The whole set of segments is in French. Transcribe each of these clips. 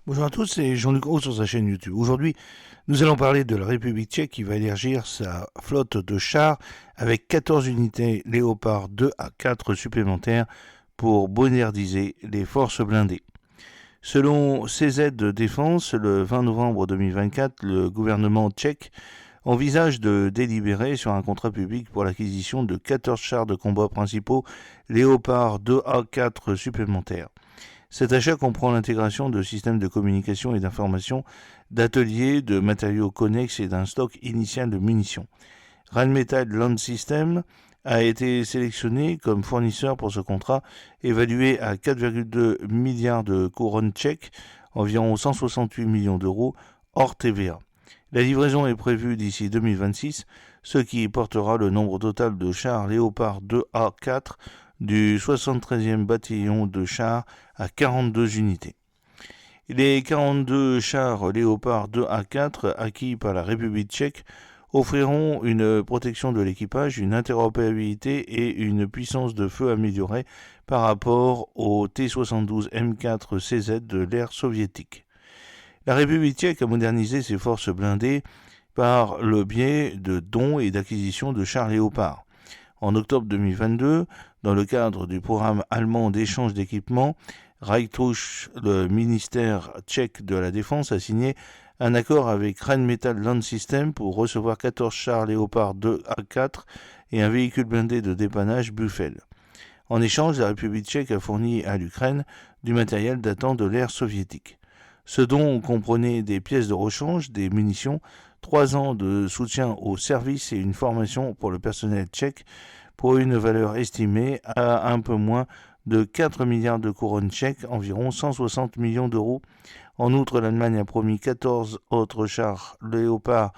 Bonjour à tous, c'est Jean-Luc Roux sur sa chaîne YouTube. Aujourd'hui, nous allons parler de la République tchèque qui va élargir sa flotte de chars avec 14 unités Léopard 2 à 4 supplémentaires pour moderniser les forces blindées. Selon CZ de Défense, le 20 novembre 2024, le gouvernement tchèque envisage de délibérer sur un contrat public pour l'acquisition de 14 chars de combat principaux Léopard 2A4 supplémentaires. Cet achat comprend l'intégration de systèmes de communication et d'information, d'ateliers, de matériaux connexes et d'un stock initial de munitions. Rheinmetall Land System a été sélectionné comme fournisseur pour ce contrat, évalué à 4,2 milliards de couronnes tchèques, environ 168 millions d'euros, hors TVA. La livraison est prévue d'ici 2026, ce qui portera le nombre total de chars Léopard 2A4 du 73e bataillon de chars à 42 unités. Les 42 chars Léopard 2A4 acquis par la République tchèque offriront une protection de l'équipage, une interopérabilité et une puissance de feu améliorée par rapport au T-72 M4 CZ de l'ère soviétique. La République tchèque a modernisé ses forces blindées par le biais de dons et d'acquisitions de chars Léopard. En octobre 2022, dans le cadre du programme allemand d'échange d'équipements, Reichtausch, le ministère tchèque de la Défense, a signé un accord avec Rheinmetall Land System pour recevoir 14 chars Léopard 2A4 et un véhicule blindé de dépannage Buffel. En échange, la République tchèque a fourni à l'Ukraine du matériel datant de l'ère soviétique. Ce don comprenait des pièces de rechange, des munitions, 3 ans de soutien au service et une formation pour le personnel tchèque pour une valeur estimée à un peu moins de 4 milliards de couronnes tchèques, environ 160 millions d'euros. En outre, l'Allemagne a promis 14 autres chars Léopard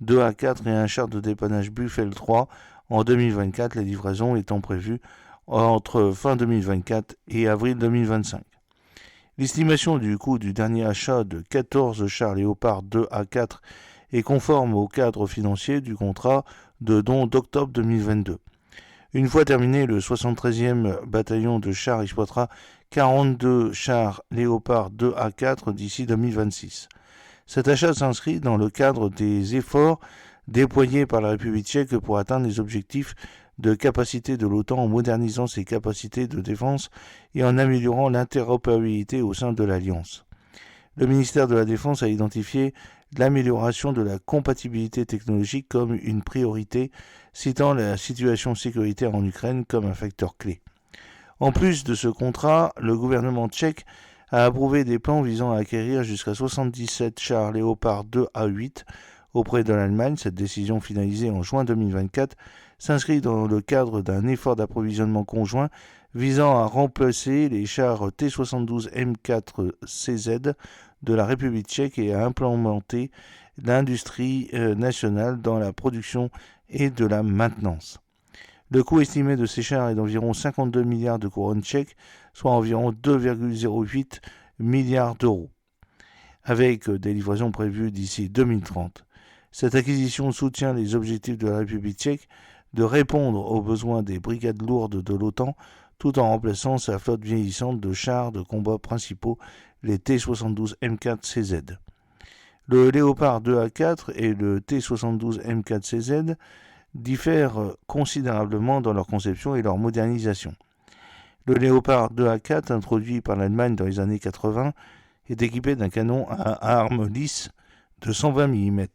2A4 et un char de dépannage Buffel 3 en 2024, les livraisons étant prévues entre fin 2024 et avril 2025. L'estimation du coût du dernier achat de 14 chars Léopard 2A4 est conforme au cadre financier du contrat de don d'octobre 2022. Une fois terminé, le 73e bataillon de chars exploitera 42 chars Léopard 2A4 d'ici 2026. Cet achat s'inscrit dans le cadre des efforts déployés par la République tchèque pour atteindre les objectifs de capacité de l'OTAN en modernisant ses capacités de défense et en améliorant l'interopérabilité au sein de l'Alliance. Le ministère de la Défense a identifié l'amélioration de la compatibilité technologique comme une priorité, citant la situation sécuritaire en Ukraine comme un facteur clé. En plus de ce contrat, le gouvernement tchèque a approuvé des plans visant à acquérir jusqu'à 77 chars Léopard 2A8 auprès de l'Allemagne. Cette décision finalisée en juin 2024 s'inscrit dans le cadre d'un effort d'approvisionnement conjoint visant à remplacer les chars T-72 M4 CZ de la République tchèque et à implémenter l'industrie nationale dans la production et de la maintenance. Le coût estimé de ces chars est d'environ 52 milliards de couronnes tchèques, soit environ 2,08 milliards d'euros, avec des livraisons prévues d'ici 2030. Cette acquisition soutient les objectifs de la République tchèque de répondre aux besoins des brigades lourdes de l'OTAN tout en remplaçant sa flotte vieillissante de chars de combat principaux, les T-72 M4 CZ. Le Léopard 2A4 et le T-72 M4 CZ diffèrent considérablement dans leur conception et leur modernisation. Le Léopard 2A4, introduit par l'Allemagne dans les années 80, est équipé d'un canon à armes lisses de 120 mm,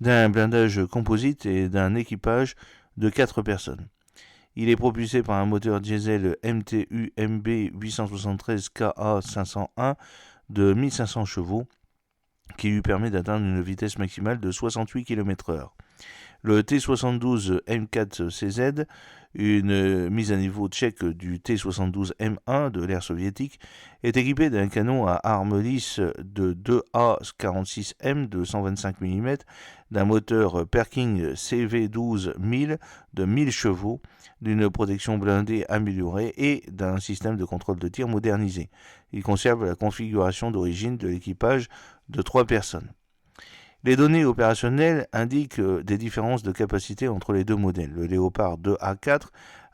d'un blindage composite et d'un équipage de 4 personnes. Il est propulsé par un moteur diesel MTU MB 873 KA 501 de 1500 chevaux qui lui permet d'atteindre une vitesse maximale de 68 km/h. Le T-72 M4 CZ, une mise à niveau tchèque du T-72 M1 de l'ère soviétique, est équipé d'un canon à armes lisses de 2A46M de 125 mm, d'un moteur Perking CV12 1000 de 1000 chevaux, d'une protection blindée améliorée et d'un système de contrôle de tir modernisé. Il conserve la configuration d'origine de l'équipage de 3 personnes. Les données opérationnelles indiquent des différences de capacité entre les deux modèles. Le Léopard 2A4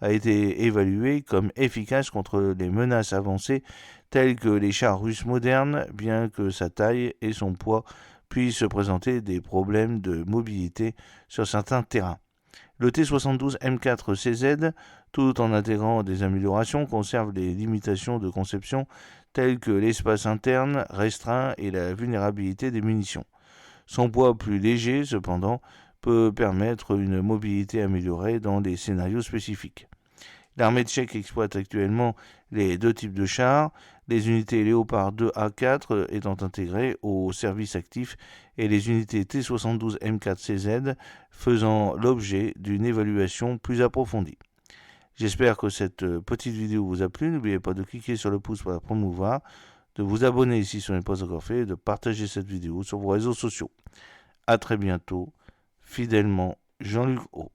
a été évalué comme efficace contre les menaces avancées telles que les chars russes modernes, bien que sa taille et son poids puissent présenter des problèmes de mobilité sur certains terrains. Le T-72 M4 CZ, tout en intégrant des améliorations, conserve les limitations de conception telles que l'espace interne restreint et la vulnérabilité des munitions. Son poids plus léger, cependant, peut permettre une mobilité améliorée dans des scénarios spécifiques. L'armée tchèque exploite actuellement les deux types de chars, les unités Léopard 2A4 étant intégrées au service actif et les unités T-72 M4CZ faisant l'objet d'une évaluation plus approfondie. J'espère que cette petite vidéo vous a plu. N'oubliez pas de cliquer sur le pouce pour la promouvoir, de vous abonner si ce n'est pas encore fait et de partager cette vidéo sur vos réseaux sociaux. A très bientôt, fidèlement Jean-Luc O.